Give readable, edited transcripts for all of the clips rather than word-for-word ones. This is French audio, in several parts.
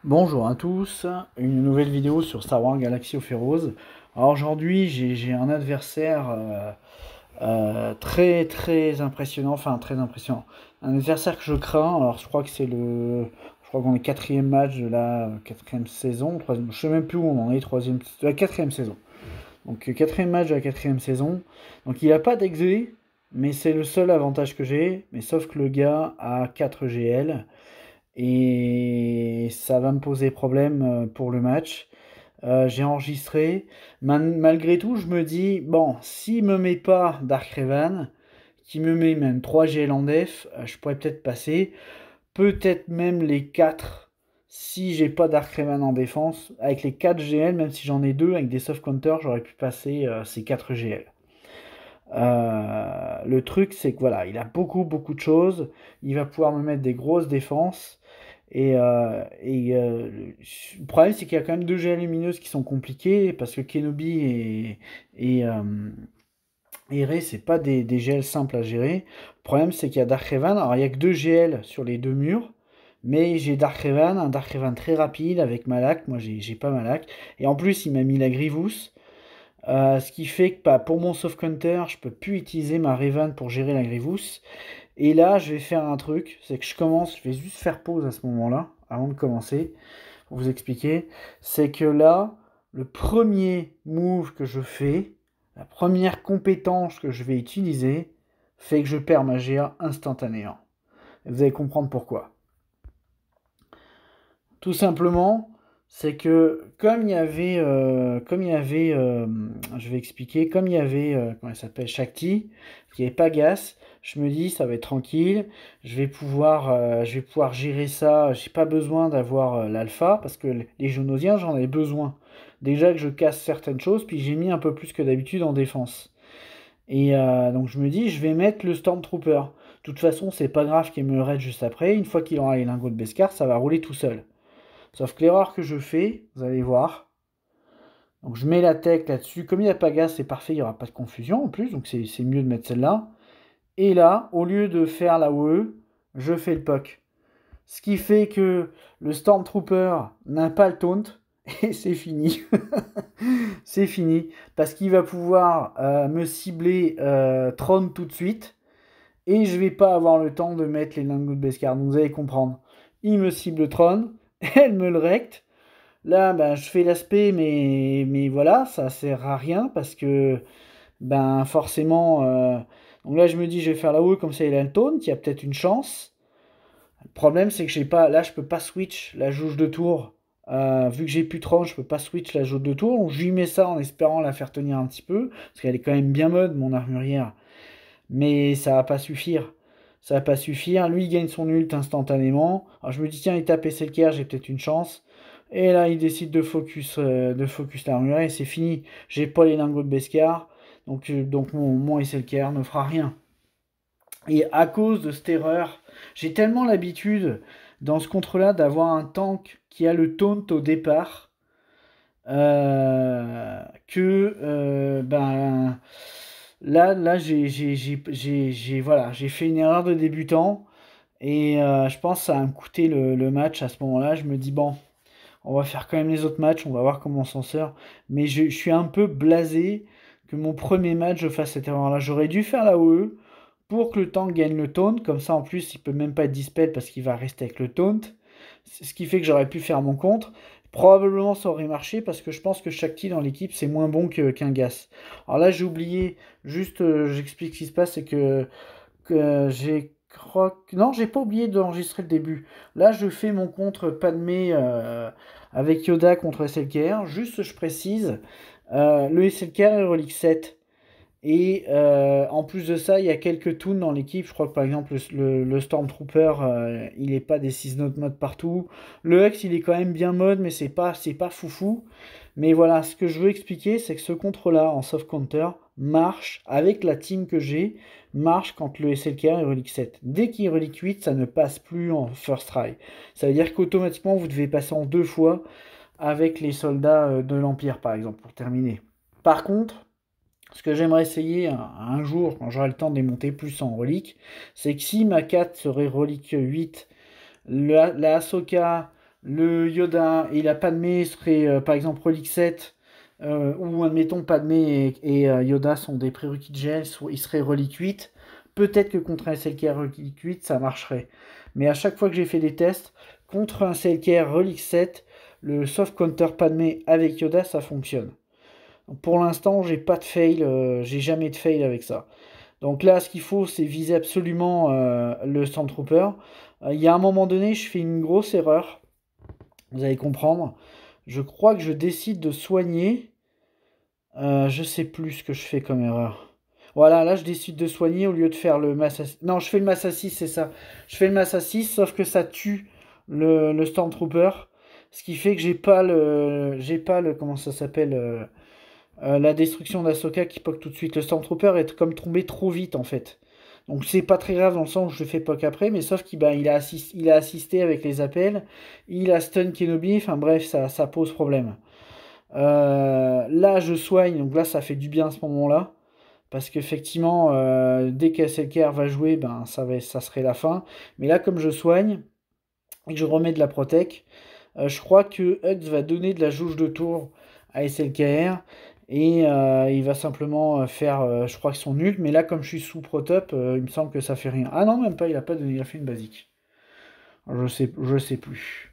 Bonjour à tous, une nouvelle vidéo sur Star Wars Galaxy of Heroes. Alors aujourd'hui j'ai un adversaire très impressionnant, très impressionnant. Un adversaire que je crains, alors je crois que je crois qu'on est quatrième match de la quatrième saison, troisième, je sais même plus où on en est, troisième, de la quatrième saison. Donc quatrième match de la quatrième saison. Donc il n'a pas d'exé, mais c'est le seul avantage que j'ai, mais sauf que le gars a 4 GL. Et ça va me poser problème pour le match. J'ai enregistré. Malgré tout, je me dis, bon, s'il me met pas Dark Revan, qui me met même 3 GL en def, je pourrais peut-être passer. Peut-être même les 4 si j'ai pas Dark Revan en défense. Avec les 4 GL, même si j'en ai 2, avec des soft counters, j'aurais pu passer ces 4 GL. Le truc, c'est que voilà, il a beaucoup de choses. Il va pouvoir me mettre des grosses défenses. Le problème, c'est qu'il y a quand même deux GL lumineuses qui sont compliquées parce que Kenobi et Rey, c'est pas des GL simples à gérer. Le problème, c'est qu'il y a Dark Revan. Alors, il y a que deux GL sur les deux murs, mais j'ai Dark Revan, un Dark Revan très rapide avec Malak. Moi, j'ai pas Malak. Et en plus, il m'a mis la Grievous. Ce qui fait que bah, pour mon soft counter, je peux plus utiliser ma Revan pour gérer la Grievous. Et là, je vais faire un truc, c'est que je vais juste faire pause à ce moment-là, avant de commencer, pour vous expliquer. C'est que là, le premier move que je fais, la première compétence que je vais utiliser, fait que je perds ma GA instantanément. Et vous allez comprendre pourquoi. Tout simplement, c'est que je vais expliquer, comme il y avait, comment il s'appelle, Shakti, qui est Pagas, je me dis, ça va être tranquille, je vais pouvoir gérer ça, j'ai pas besoin d'avoir l'alpha, parce que les Géonosiens, j'en ai besoin. Déjà que je casse certaines choses, puis j'ai mis un peu plus que d'habitude en défense. Donc je me dis, je vais mettre le Stormtrooper. De toute façon, c'est pas grave qu'il me raid juste après, une fois qu'il aura les lingots de Beskar, ça va rouler tout seul. Sauf que l'erreur que je fais, vous allez voir, donc je mets la tech là-dessus. Comme il n'y a pas gaz, c'est parfait, il n'y aura pas de confusion en plus, donc c'est mieux de mettre celle-là. Et là, au lieu de faire la OE, je fais le POC. Ce qui fait que le Stormtrooper n'a pas le taunt, et c'est fini. C'est fini, parce qu'il va pouvoir me cibler Tron tout de suite, et je vais pas avoir le temps de mettre les lingots de Beskar. Donc vous allez comprendre. Il me cible Tron, elle me le recte. Là, ben, je fais l'aspect, mais voilà, ça sert à rien parce que, ben, forcément. Donc là, je me dis, je vais faire la haut comme ça, il a le taunt, il y a peut-être une chance. Le problème, c'est que j'ai pas, là, je peux pas switch la jauge de tour. Vu que j'ai plus 30, je peux pas switch la jauge de tour. Donc, je lui mets ça en espérant la faire tenir un petit peu, parce qu'elle est quand même bien mode, mon armurière. Mais ça va pas suffire. Ça va pas suffire. Lui, il gagne son ult instantanément. Alors je me dis, tiens, il tape SLKR, j'ai peut-être une chance. Et là, il décide de focus l'armure et c'est fini. J'ai pas les lingots de Beskar. Donc mon SLKR ne fera rien. Et à cause de cette erreur, j'ai tellement l'habitude dans ce contre-là d'avoir un tank qui a le taunt au départ ben là voilà, j'ai fait une erreur de débutant et je pense que ça va me coûter le match à ce moment-là. Je me dis bon, on va faire quand même les autres matchs, on va voir comment on s'en sort. Mais je suis un peu blasé que mon premier match je fasse cette erreur-là. J'aurais dû faire la OE pour que le tank gagne le taunt. Comme ça en plus il peut même pas être dispel parce qu'il va rester avec le taunt. Ce qui fait que j'aurais pu faire mon contre. Probablement ça aurait marché parce que je pense que Shakti dans l'équipe c'est moins bon qu'un Gas. Alors là j'ai oublié, juste j'explique ce qui se passe, c'est que j'ai non, j'ai pas oublié d'enregistrer le début. Là je fais mon contre Padmé avec Yoda contre SLKR. Juste je précise, le SLKR est relique 7. Et en plus de ça, il y a quelques toons dans l'équipe. Je crois que par exemple le Stormtrooper, il est pas des 6 notes mode partout. Le Hux, il est quand même bien mode, mais c'est pas foufou. Mais voilà, ce que je veux expliquer, c'est que ce contre-là, en soft counter, marche avec la team que j'ai, marche quand le SLKR est relique 7. Dès qu'il est relique 8, ça ne passe plus en first try. Ça veut dire qu'automatiquement, vous devez passer en deux fois avec les soldats de l'Empire, par exemple, pour terminer. Par contre, ce que j'aimerais essayer un jour, quand j'aurai le temps de les monter plus en relique, c'est que si ma 4 serait relique 8, la Ahsoka, le Yoda et la Padmé seraient par exemple Relique 7, ou admettons Padmé et Yoda sont des prérequis de gel, ils seraient Relique 8. Peut-être que contre un SLKR Relique 8, ça marcherait. Mais à chaque fois que j'ai fait des tests, contre un SLKR Relique 7, le soft counter Padmé avec Yoda, ça fonctionne. Donc pour l'instant, j'ai pas de fail, j'ai jamais de fail avec ça. Donc là, ce qu'il faut, c'est viser absolument le Stormtrooper. Il y a un moment donné, je fais une grosse erreur. Vous allez comprendre. Je crois que je décide de soigner. Je sais plus ce que je fais comme erreur. Voilà, là, je décide de soigner au lieu de faire le Massa... Non, je fais le Massa 6, c'est ça. Je fais le Massa 6, sauf que ça tue le Stormtrooper. Ce qui fait que j'ai pas le... J'ai pas le... Comment ça s'appelle la destruction d'Ahsoka qui poke tout de suite. Le Stormtrooper est comme tombé trop vite en fait. Donc c'est pas très grave dans le sens où je le fais poke après, mais sauf qu'il il a assisté avec les appels, il a stun Kenobi, enfin bref, ça pose problème. Là je soigne, donc là ça fait du bien à ce moment-là. Parce qu'effectivement, dès qu'SLKR va jouer, ben ça serait la fin. Mais là comme je soigne, et que je remets de la protec, je crois que Hux va donner de la jauge de tour à SLKR et il va simplement faire, je crois qu'ils sont nuls, mais là comme je suis sous protop, il me semble que ça fait rien. Ah non, même pas, il a pas donné, il a fait une basique. Je sais plus.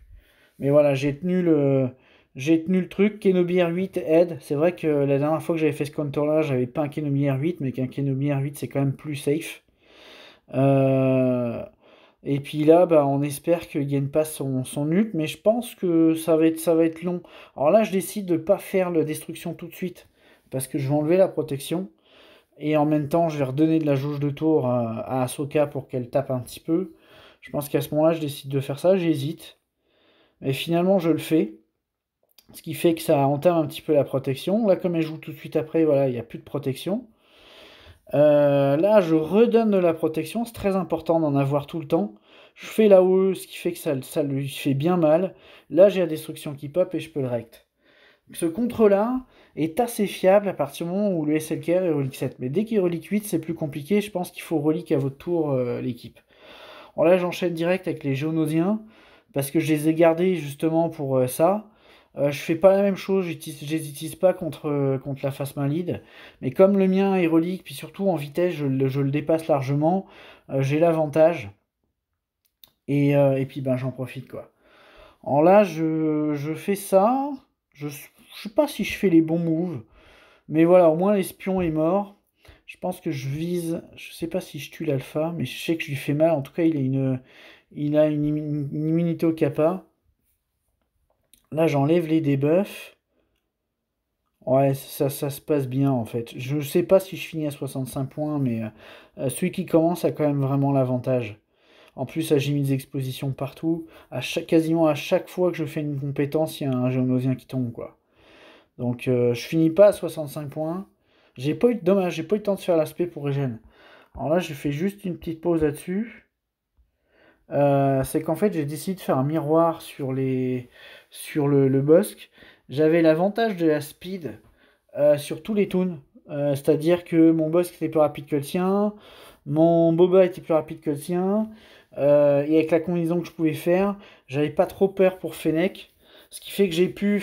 Mais voilà, j'ai tenu le truc. Kenobi R8 aide. C'est vrai que la dernière fois que j'avais fait ce counter-là, j'avais pas un Kenobi R8, mais qu'un Kenobi R8 c'est quand même plus safe. Euh, et puis là, bah, on espère que Yen passe son ult, mais je pense que ça va être long. Alors là, je décide de ne pas faire la destruction tout de suite, parce que je vais enlever la protection, et en même temps, je vais redonner de la jauge de tour à Ahsoka pour qu'elle tape un petit peu. Je pense qu'à ce moment-là, je décide de faire ça, j'hésite. Et finalement, je le fais, ce qui fait que ça entame un petit peu la protection. Là, comme elle joue tout de suite après, voilà, il n'y a plus de protection. Là, je redonne de la protection, c'est très important d'en avoir tout le temps. Je fais la OE, ce qui fait que ça lui fait bien mal. Là, j'ai la destruction qui pop et je peux le rect. Ce contre-là est assez fiable à partir du moment où le SLKR est relique 7. Mais dès qu'il est relique 8, c'est plus compliqué. Je pense qu'il faut relique à votre tour l'équipe. Alors là, j'enchaîne direct avec les Géonosiens, parce que je les ai gardés justement pour ça. Je fais pas la même chose, je les utilise pas contre la face main lead. Mais comme le mien est relique, puis surtout en vitesse, je le dépasse largement, j'ai l'avantage. Et puis ben j'en profite quoi. Alors là, je fais ça. Je sais pas si je fais les bons moves. Mais voilà, au moins l'espion est mort. Je pense que je vise. Je sais pas si je tue l'alpha, mais je sais que je lui fais mal. En tout cas, il a une immunité au kappa. Là, j'enlève les debuffs. Ouais, ça se passe bien en fait. Je sais pas si je finis à 65 points, mais celui qui commence a quand même vraiment l'avantage. En plus, là, j'ai mis des expositions partout. Quasiment à chaque fois que je fais une compétence, il y a un géonosien qui tombe, quoi. Donc, je finis pas à 65 points. Dommage, j'ai pas eu le temps de faire l'aspect pour Regen. Alors là, je fais juste une petite pause là-dessus. C'est qu'en fait, j'ai décidé de faire un miroir sur le Bosque. J'avais l'avantage de la speed sur tous les toons. C'est-à-dire que mon Bosque était plus rapide que le sien, mon Boba était plus rapide que le sien, et avec la combinaison que je pouvais faire, j'avais pas trop peur pour Fennec. Ce qui fait que j'ai pu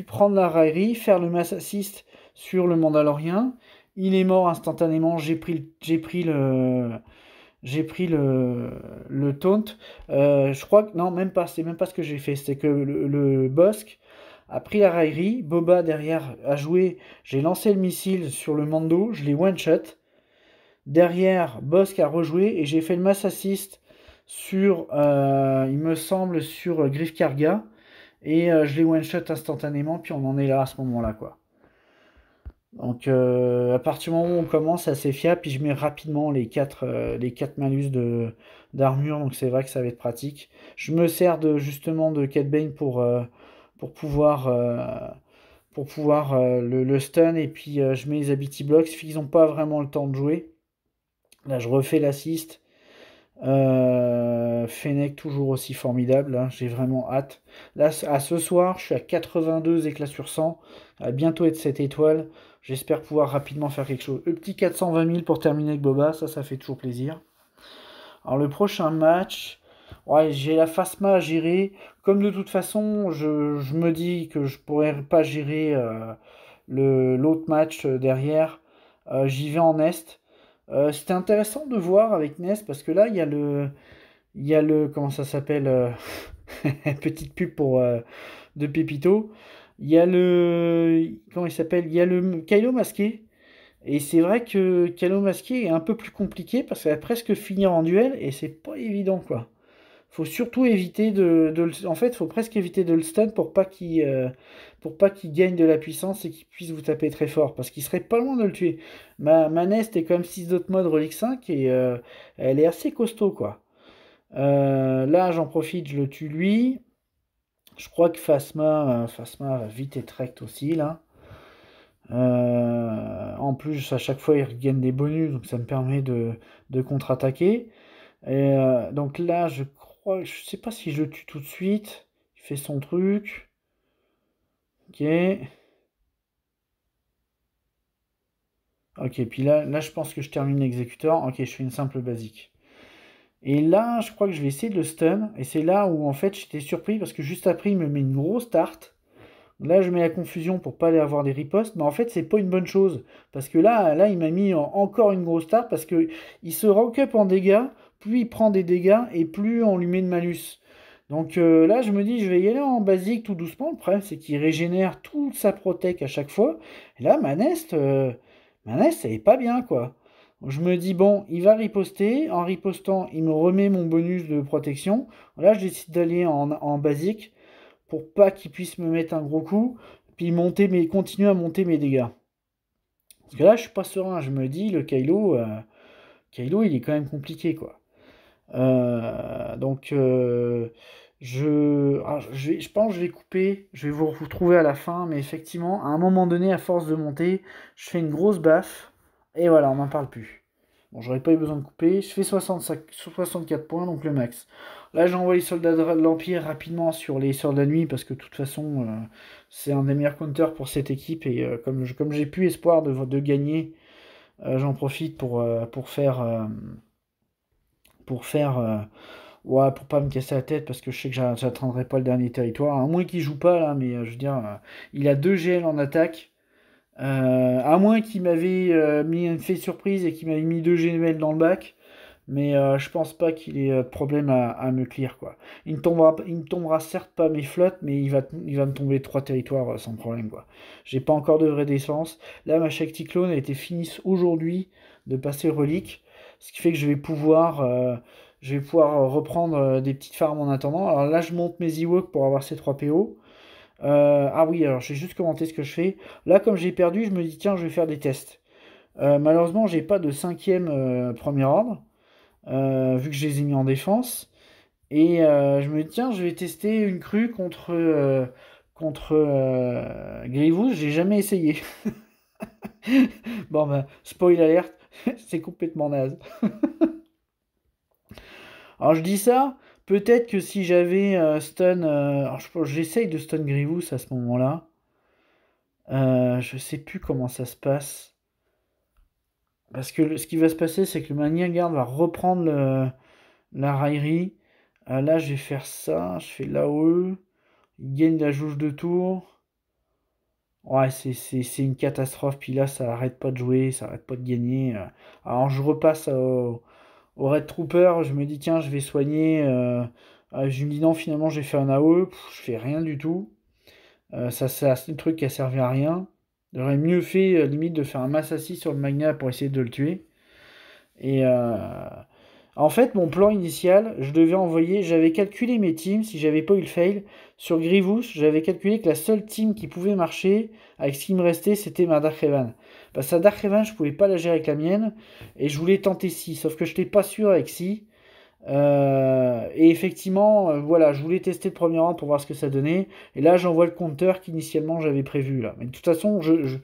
prendre la raillerie, faire le mass assist sur le Mandalorien. Il est mort instantanément, j'ai pris le taunt. Je crois que. Non, même pas. C'est même pas ce que j'ai fait. C'est que le Bosque a pris la raillerie. Boba derrière a joué. J'ai lancé le missile sur le Mando. Je l'ai one-shot. Derrière, Bosque a rejoué. Et j'ai fait le mass assist sur. Il me semble sur Griff Karga. Et je l'ai one-shot instantanément. Puis on en est là à ce moment-là, quoi. Donc à partir du moment où on commence, c'est assez fiable, puis je mets rapidement les quatre malus d'armure, donc c'est vrai que ça va être pratique. Je me sers justement de Cat Bane pour pouvoir, le stun, et puis je mets les Ability Blocks, ils n'ont pas vraiment le temps de jouer. Là je refais l'assist. Fennec toujours aussi formidable, là, j'ai vraiment hâte. Là, à ce soir, je suis à 82 éclats sur 100, à bientôt être 7 étoiles. J'espère pouvoir rapidement faire quelque chose. Le petit 420 000 pour terminer avec Boba, ça fait toujours plaisir. Alors le prochain match, Ouais, j'ai la Phasma à gérer. Comme de toute façon, je me dis que je pourrais pas gérer l'autre match derrière. J'y vais en Est. C'était intéressant de voir avec Nest parce que là, comment ça s'appelle petite pub pour de Pépito. Il y a comment il s'appelle? Il y a le Kylo masqué. Et c'est vrai que Kylo masqué est un peu plus compliqué parce qu'il va presque finir en duel et c'est pas évident quoi. Faut surtout éviter en fait, faut presque éviter de le stun pour pas qu'il gagne de la puissance et qu'il puisse vous taper très fort, parce qu'il serait pas loin de le tuer. Ma Nest est quand même 6 d'autres modes Relic 5 et elle est assez costaud, quoi. Là, j'en profite, je le tue lui. Je crois que Phasma va vite être rect aussi, là. En plus, à chaque fois, il regagne des bonus, donc ça me permet de contre-attaquer. Et donc là, je crois, je sais pas si je le tue tout de suite. Il fait son truc. Ok. Ok, puis là, je pense que je termine l'exécuteur. Ok, je fais une simple basique. Et là, je crois que je vais essayer de le stun. Et c'est là où, en fait, j'étais surpris parce que juste après, il me met une grosse tarte. Là, je mets la confusion pour pas aller avoir des ripostes. Mais en fait, c'est pas une bonne chose. Parce que là il m'a mis encore une grosse tarte parce que il se rank up en dégâts. Plus il prend des dégâts et plus on lui met de malus. Donc là, je me dis, je vais y aller en basique tout doucement. Le problème, c'est qu'il régénère toute sa protec à chaque fois. Et là, ma Nest, elle est pas bien, quoi. Je me dis, bon, il va riposter. En ripostant, il me remet mon bonus de protection. Là, je décide d'aller en basique pour pas qu'il puisse me mettre un gros coup. Puis continuer à monter mes dégâts. Parce que là, je suis pas serein. Je me dis, le Kylo, il est quand même compliqué, quoi. Donc, je pense que je vais couper, je vais vous retrouver à la fin, mais effectivement, à un moment donné, à force de monter, je fais une grosse baffe, et voilà, on n'en parle plus. Bon, j'aurais pas eu besoin de couper, je fais 64 points, donc le max. Là, j'envoie les soldats de l'Empire rapidement sur les Sœurs de la Nuit, parce que de toute façon, c'est un des meilleurs counters pour cette équipe, et comme j'ai plus espoir de gagner, j'en profite pour faire ouais, pour pas me casser la tête, parce que je sais que j'atteindrai pas le dernier territoire. À moins qu'il joue pas là, mais je veux dire, il a 2 GL en attaque. À moins qu'il m'avait mis une fait surprise et qu'il m'avait mis 2 GL dans le bac. Mais je pense pas qu'il ait de problème à me clear, quoi. Il me tombera certes pas mes flottes, mais il va me tomber 3 territoires sans problème, quoi. J'ai pas encore de vraie défense. Là, ma Shakti Clone a été finie aujourd'hui de passer relique. Ce qui fait que je vais pouvoir reprendre des petites farms en attendant. Alors là, je monte mes Ewoks pour avoir ces 3 PO. Ah oui, alors j'ai juste commenté ce que je fais. Là, comme j'ai perdu, je me dis, tiens, je vais faire des tests. Malheureusement, j'ai pas de cinquième premier ordre, vu que je les ai mis en défense. Et je me dis, tiens, je vais tester une crue contre Grievous. J'ai jamais essayé. Bon, bah, spoil alerte, c'est complètement naze. Alors je dis ça, peut-être que si j'avais stun, alors j'essaye de stun Grievous à ce moment-là. Je sais plus comment ça se passe. Parce que ce qui va se passer, c'est que le Mania Guard va reprendre la raillerie. Là, je vais faire ça, je fais l'AOE. Il gagne la jauge de tour. Ouais, c'est une catastrophe. Puis là, ça arrête pas de jouer, ça arrête pas de gagner. Alors je repasse au Red Trooper, je me dis tiens, je vais soigner. Je me dis non, finalement, j'ai fait un AOE, je fais rien du tout. Ça, c'est un truc qui a servi à rien. J'aurais mieux fait, limite, de faire un mass assis sur le Magna pour essayer de le tuer. Et en fait, mon plan initial, j'avais calculé mes teams, si j'avais pas eu le fail, sur Grievous, j'avais calculé que la seule team qui pouvait marcher, avec ce qui me restait, c'était ma Dark Revan. Parce que sa Dark Revan, je pouvais pas la gérer avec la mienne, et je voulais tenter Si, sauf que je n'étais pas sûr avec Si. Et effectivement, voilà, je voulais tester le premier round pour voir ce que ça donnait. Et là, j'envoie le compteur qu'initialement j'avais prévu là. Mais de toute façon, je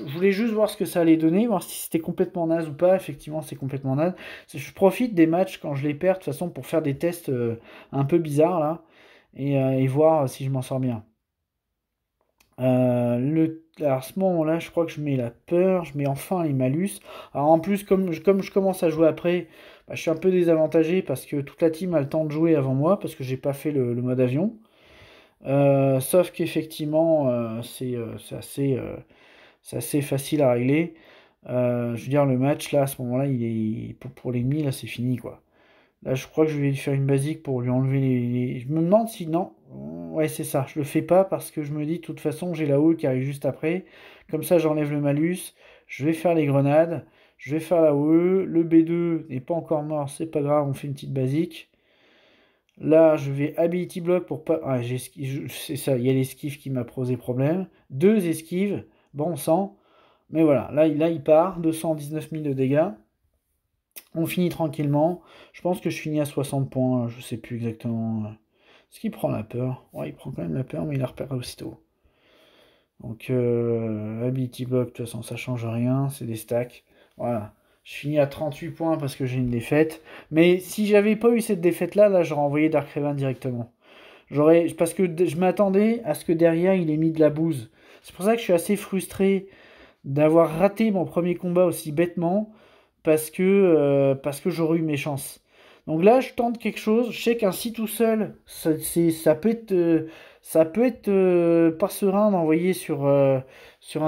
voulais juste voir ce que ça allait donner, voir si c'était complètement naze ou pas. Effectivement, c'est complètement naze. Je profite des matchs quand je les perds, de toute façon, pour faire des tests un peu bizarres là. Et voir si je m'en sors bien. Alors, à ce moment-là, je crois que je mets la peur, je mets enfin les malus. Alors en plus, comme je commence à jouer après, bah, je suis un peu désavantagé parce que toute la team a le temps de jouer avant moi, parce que j'ai pas fait le mode avion. Sauf qu'effectivement, c'est assez facile à régler. Je veux dire, le match, là, à ce moment-là, pour l'ennemi, là, c'est fini, quoi. Là, je crois que je vais lui faire une basique pour lui enlever Je me demande si non. Ouais, c'est ça. Je le fais pas parce que je me dis, de toute façon, j'ai la haut qui arrive juste après. Comme ça, j'enlève le malus. Je vais faire les grenades. Je vais faire la OE. Le B2 n'est pas encore mort. C'est pas grave, on fait une petite basique. Là, je vais Ability Block pour pas. Ah, c'est ça, il y a l'esquive qui m'a posé problème. Deux esquives, bon sang. Mais voilà, là il part. 219 000 de dégâts. On finit tranquillement. Je pense que je finis à 60 points. Je sais plus exactement. Est-ce qu'il prend la peur? Ouais, il prend quand même la peur, mais il la repère aussitôt. Donc, Ability Block, de toute façon, ça change rien. C'est des stacks. Voilà. Je finis à 38 points parce que j'ai une défaite. Mais si j'avais pas eu cette défaite-là, là, j'aurais envoyé Dark Raven directement. Parce que je m'attendais à ce que derrière, il ait mis de la bouse. C'est pour ça que je suis assez frustré d'avoir raté mon premier combat aussi bêtement parce que j'aurais eu mes chances. Donc là, je tente quelque chose. Je sais qu'un tout seul, ça peut être pas serein d'envoyer sur un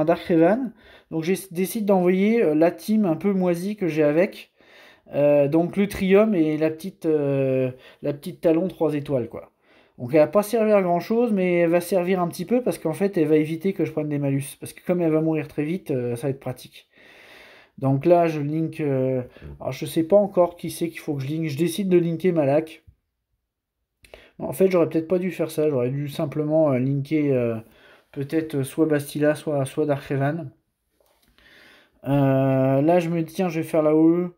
Dark Raven. Donc je décide d'envoyer la team un peu moisie que j'ai avec. Donc le Trium et la petite Talon 3 étoiles, quoi. Donc elle va pas servir à grand chose, mais elle va servir un petit peu parce qu'en fait elle va éviter que je prenne des malus. Parce que comme elle va mourir très vite, ça va être pratique. Donc là je link. Alors je sais pas encore qui c'est qu'il faut que je link. Je décide de linker Malak. En fait j'aurais peut-être pas dû faire ça. J'aurais dû simplement linker peut-être soit Bastila, soit Darkhaven. Là je me dis tiens je vais faire la OE.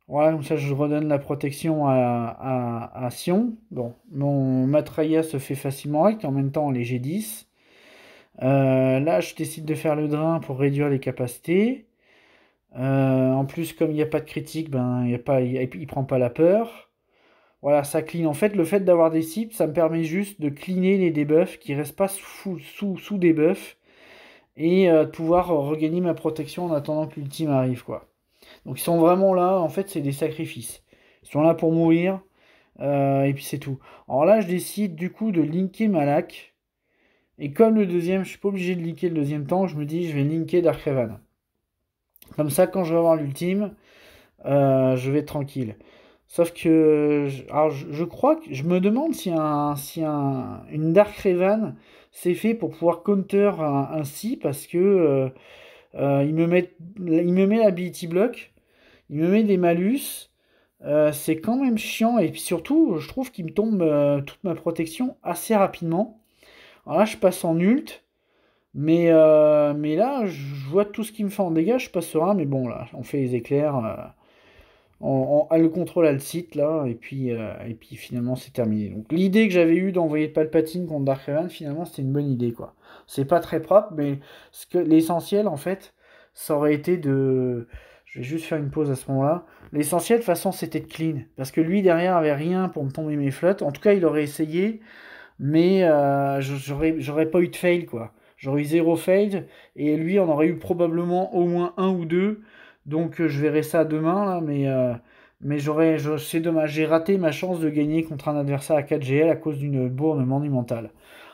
Voilà, comme ça je redonne la protection à Sion. Bon, mon Matraya se fait facilement avec, en même temps les G10. Là, je décide de faire le drain pour réduire les capacités. En plus, comme il n'y a pas de critique, ben, il prend pas la peur. Voilà, ça clean. En fait, le fait d'avoir des cibles, ça me permet juste de cleaner les debuffs qui restent pas sous debuff et de pouvoir regagner ma protection en attendant que l'ultime arrive, quoi. Donc ils sont vraiment là, en fait c'est des sacrifices. Ils sont là pour mourir, et puis c'est tout. Alors là je décide du coup de linker Malak. Et comme le deuxième, je suis pas obligé de linker le deuxième temps, je me dis je vais linker Dark Raven. Comme ça quand je vais avoir l'ultime, je vais être tranquille. Sauf que alors, je crois que je me demande une Dark Raven c'est fait pour pouvoir counter un si parce que il me met l'ability block. Il me met des malus. C'est quand même chiant. Et puis surtout, je trouve qu'il me tombe toute ma protection assez rapidement. Alors là, je passe en ult. Mais là, je vois tout ce qu'il me fait en dégâts. Je passe serein. Mais bon, là, on fait les éclairs. Le contrôle a le site, là. Et puis finalement, c'est terminé. Donc l'idée que j'avais eue d'envoyer Palpatine contre Dark Revan, finalement, c'était une bonne idée, quoi. C'est pas très propre, mais l'essentiel, en fait, ça aurait été de... Je vais juste faire une pause à ce moment-là. L'essentiel, de toute façon, c'était de clean. Parce que lui, derrière, avait rien pour me tomber mes flottes. En tout cas, il aurait essayé, mais j'aurais pas eu de fail, quoi. J'aurais eu zéro fail, et lui en aurait eu probablement au moins un ou deux. Donc je verrai ça demain, là, mais c'est dommage. J'ai raté ma chance de gagner contre un adversaire à 4 GL à cause d'une bourne monumentale.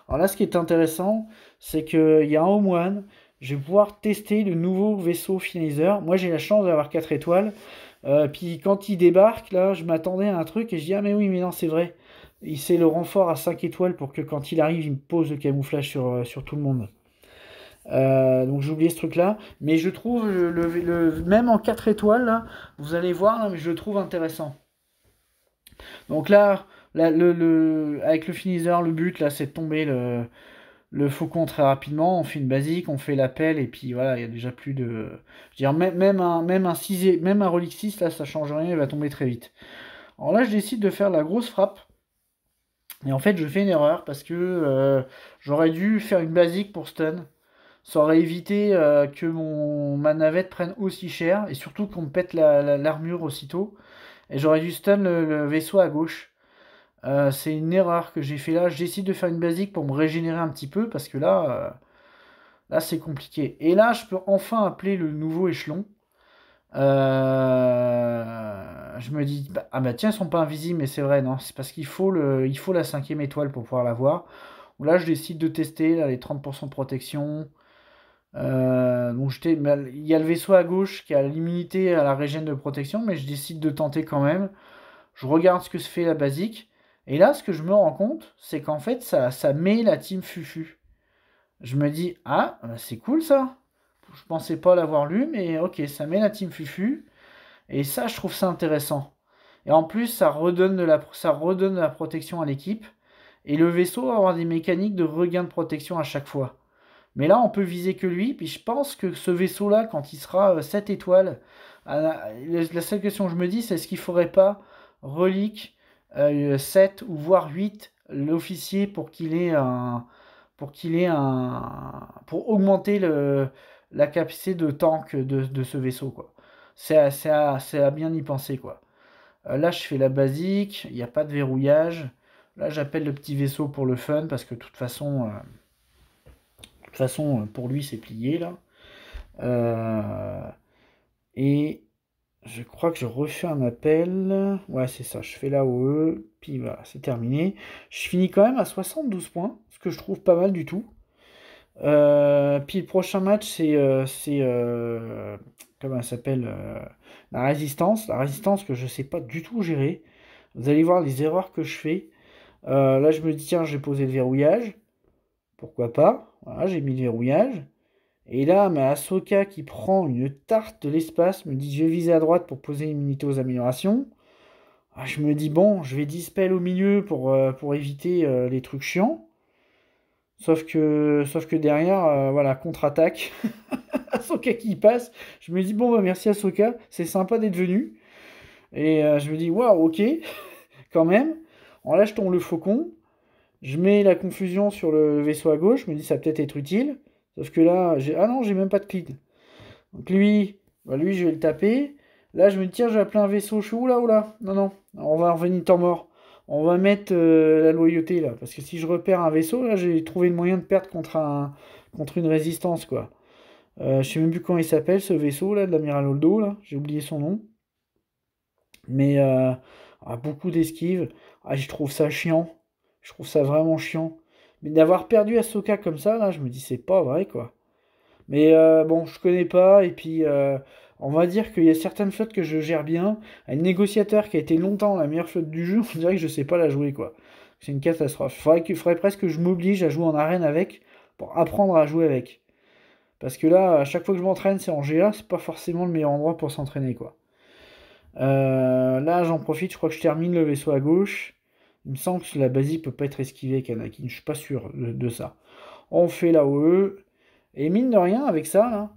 Alors là, ce qui est intéressant, c'est qu'il y a un home one. Je vais pouvoir tester le nouveau vaisseau Finisher. Moi, j'ai la chance d'avoir 4 étoiles. Puis quand il débarque, là, je m'attendais à un truc et je dis ah mais oui, mais non, c'est vrai. C'est le renfort à 5 étoiles pour que quand il arrive, il me pose le camouflage sur tout le monde. Donc j'ai oublié ce truc-là. Mais je trouve, même en 4 étoiles, là, vous allez voir, là, mais je le trouve intéressant. Donc là, avec le finisher, le but, là, c'est de tomber le faucon très rapidement. On fait une basique, on fait l'appel, et puis voilà, il y a déjà plus de... Je veux dire, même un relic 6, là, ça change rien, il va tomber très vite. Alors là, je décide de faire la grosse frappe. Et en fait, je fais une erreur parce que j'aurais dû faire une basique pour stun. Ça aurait évité que ma navette prenne aussi cher et surtout qu'on me pète l'armure aussitôt. Et j'aurais dû stun le vaisseau à gauche. C'est une erreur que j'ai fait là. Je décide de faire une basique pour me régénérer un petit peu parce que là c'est compliqué. Et là, je peux enfin appeler le nouveau échelon. Je me dis, bah, ah bah tiens, ils sont pas invisibles, mais c'est vrai, non, c'est parce il faut la 5e étoile pour pouvoir l'avoir. Là, je décide de tester là, les 30% de protection. Donc il y a le vaisseau à gauche qui a l'immunité à la régène de protection, mais je décide de tenter quand même. Je regarde ce que se fait la basique. Et là, ce que je me rends compte, c'est qu'en fait, ça met la team Fufu. Je me dis, ah, bah, c'est cool ça. Je pensais pas l'avoir lu, mais ok, ça met la team Fufu. Et ça, je trouve ça intéressant. Et en plus, ça redonne de la protection à l'équipe. Et le vaisseau va avoir des mécaniques de regain de protection à chaque fois. Mais là, on peut viser que lui. Puis je pense que ce vaisseau-là, quand il sera 7 étoiles, la seule question que je me dis, c'est est-ce qu'il ne faudrait pas relique 7 ou voire 8 l'officier pour qu'il ait un. Pour augmenter la capacité de tank de ce vaisseau, quoi. C'est à bien y penser, quoi. Là, je fais la basique, il n'y a pas de verrouillage. Là, j'appelle le petit vaisseau pour le fun, parce que de toute façon, pour lui, c'est plié, là. Et je crois que je refais un appel. Ouais, c'est ça, je fais la OE, puis voilà, c'est terminé. Je finis quand même à 72 points, ce que je trouve pas mal du tout. Puis le prochain match, comment elle s'appelle la résistance. La résistance que je sais pas du tout gérer. Vous allez voir les erreurs que je fais. Là, je me dis, tiens, j'ai posé le verrouillage. Pourquoi pas? Voilà, j'ai mis le verrouillage. Et là, ma Ahsoka qui prend une tarte de l'espace me dit, je vais viser à droite pour poser une unité aux améliorations. Ah, je me dis, bon, je vais dispel au milieu pour éviter les trucs chiants. Sauf que derrière, voilà, contre-attaque. Ahsoka qui passe. Je me dis, bon, bah merci Ahsoka, c'est sympa d'être venu. Et je me dis, waouh, ok, quand même. En là, je tombe le faucon. Je mets la confusion sur le vaisseau à gauche. Je me dis, ça va peut-être être utile. Sauf que là, ah non, j'ai même pas de clean. Donc lui, je vais le taper. Là, je me dis, tiens, j'ai appelé un vaisseau. Je suis oula, oula. Non, non, on va revenir temps mort. On va mettre la loyauté là. Parce que si je repère un vaisseau, là, j'ai trouvé le moyen de perdre contre une résistance, quoi. Je sais même plus comment il s'appelle ce vaisseau là, de l'amiral Holdo, là. J'ai oublié son nom. Mais beaucoup d'esquives. Ah, je trouve ça chiant. Je trouve ça vraiment chiant. Mais d'avoir perdu Ahsoka comme ça, là, je me dis, c'est pas vrai, quoi. Mais bon, je connais pas. Et puis, on va dire qu'il y a certaines flottes que je gère bien. Un négociateur qui a été longtemps la meilleure flotte du jeu, on dirait que je sais pas la jouer, quoi. C'est une catastrophe. Faudrait presque que je m'oblige à jouer en arène avec pour apprendre à jouer avec. Parce que là, à chaque fois que je m'entraîne, c'est en GA, c'est pas forcément le meilleur endroit pour s'entraîner, quoi. Là, j'en profite, je crois que je termine le vaisseau à gauche. Il me semble que la basique peut pas être esquivée avec Anakin, je suis pas sûr de ça. On fait la OE. Et mine de rien, avec ça, là,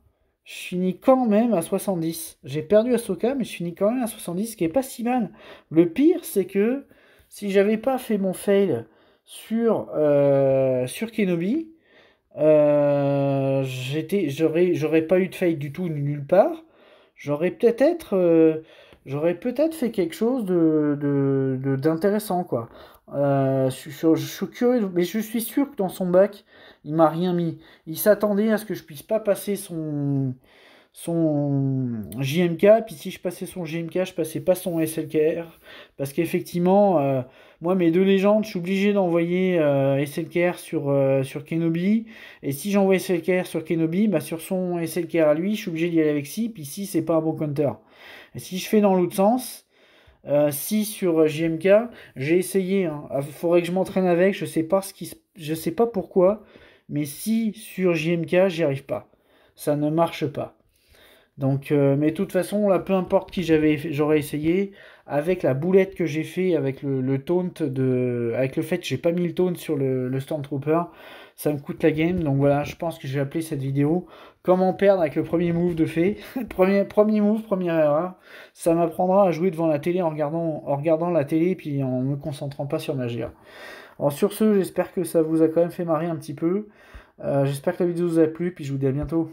je finis quand même à 70. J'ai perdu Ahsoka, mais je finis quand même à 70, ce qui est pas si mal. Le pire, c'est que si j'avais pas fait mon fail sur Kenobi, j'aurais pas eu de fail du tout nulle part. J'aurais peut-être j'aurais peut-être fait quelque chose d'intéressant, quoi. Je suis curieux, mais je suis sûr que dans son bac, il m'a rien mis. Il s'attendait à ce que je puisse pas passer son JMK, puis si je passais son JMK, je passais pas son SLKR, parce qu'effectivement, moi mes deux légendes, je suis obligé d'envoyer SLKR sur Kenobi, et si j'envoie SLKR sur Kenobi, bah sur son SLKR à lui, je suis obligé d'y aller avec Si, puis Si c'est pas un bon counter. Et si je fais dans l'autre sens, Si sur JMK, j'ai essayé, hein, faudrait que je m'entraîne avec, je sais pas pourquoi, mais Si sur JMK, j'y arrive pas. Ça ne marche pas. Donc, mais de toute façon, là, peu importe qui j'aurais essayé, avec la boulette que j'ai fait, avec le taunt avec le fait que j'ai pas mis le taunt sur le Stormtrooper, ça me coûte la game. Donc voilà, je pense que je vais appeler cette vidéo Comment perdre avec le premier move de fait. premier move, première erreur. Ça m'apprendra à jouer devant la télé en regardant la télé, puis en me concentrant pas sur ma GA. Alors sur ce, j'espère que ça vous a quand même fait marrer un petit peu. J'espère que la vidéo vous a plu, puis je vous dis à bientôt.